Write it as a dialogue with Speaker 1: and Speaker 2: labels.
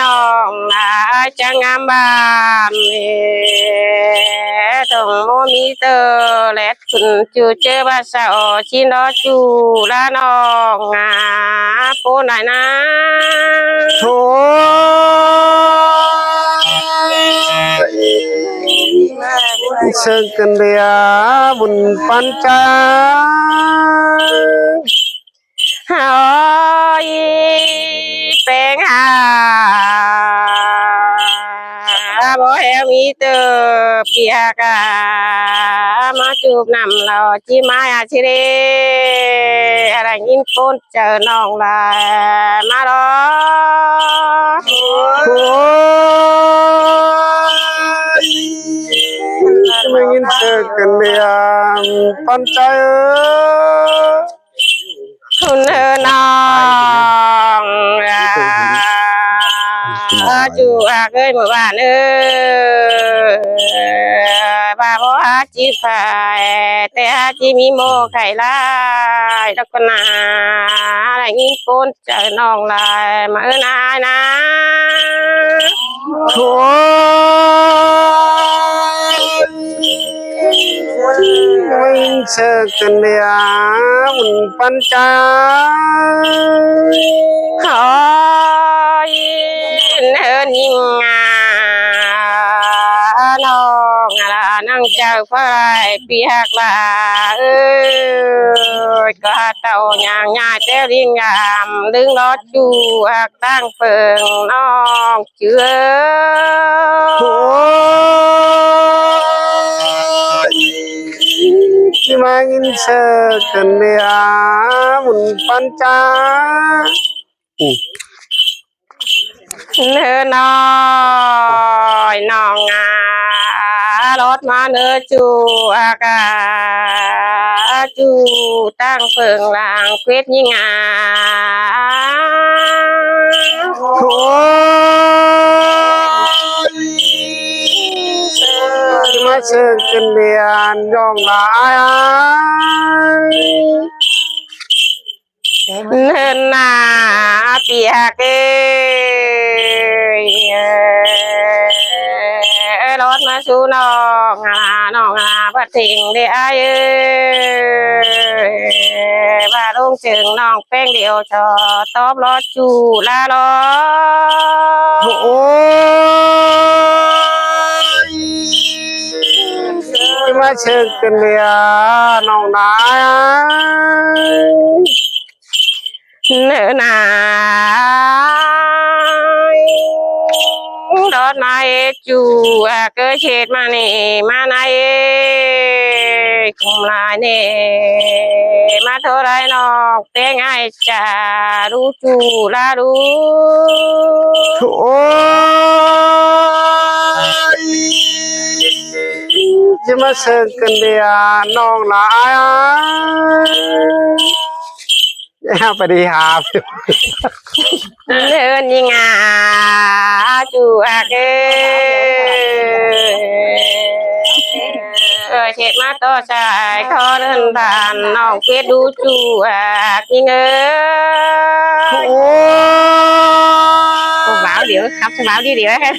Speaker 1: น้องลายจังงามบ้านตรงโมมีเตอแลดคุณจูเจอบ้าสาวชินอจูละน้องปูไหนนะ
Speaker 2: โถเชิญกันเดียบุญปัญจา
Speaker 1: โอ้ยเป็นบ่เฮมีเตอเปียกมาจูบนำเราจีมาชิเรอะไรยินปนเจอน้องลายมาดอ
Speaker 2: โอ้ยไม่ยินเชิญกันเดียปัญจา
Speaker 1: คุณน้องจูเคยเมื่อวานบ้าบ่หาจีฝ่ายแต่หาจีมีโมไข่ลายแล้วก็นาอะไรงี้ปนเจอน้องลายมานายนะ
Speaker 2: โถ่ไม่เชื่อกันเลยมันปัญจา
Speaker 1: ขอยเนินยิงน้องนั่งเจ้าไฟเปียกลาก็เต่าย่างย่าเจ้าลิงงามดึงรถจูตั้งเฟิงน้องเชื่อ
Speaker 2: โถ่ที่มายินเชื่อกันเลยมันปัญจา
Speaker 1: เนื้อน้อยน้องรถมาเนื้อจูจูตั้งเฟิงลางเควดยิง
Speaker 2: โถ่ที่มาเชื่อกันเลยยองหลาย
Speaker 1: เนื้อหนาเปียกรถมาชูน้องน้องบัดถิงได้บ้าลงจึงน้องแป้งเดียวจอตอบรถจูลาล้อ
Speaker 2: โอ้ยมาเชิญกันเลยน้องนาย
Speaker 1: เนื้อหนายรถมาจูเกิดเหตุมานี่มาในคุมลายนี่มาเท่าไรนอกเต้งไอจะรู้จูลารู้
Speaker 2: โอ้ยจะมาเชิญกันเลยน้องนายปฏิหาร
Speaker 1: เดินยิงจูเเช็ดมาต่อชายขอเดินผ่านน้องเกดดูจูยิง
Speaker 2: โอ้
Speaker 1: bảo điệu học bảo đi điệu hết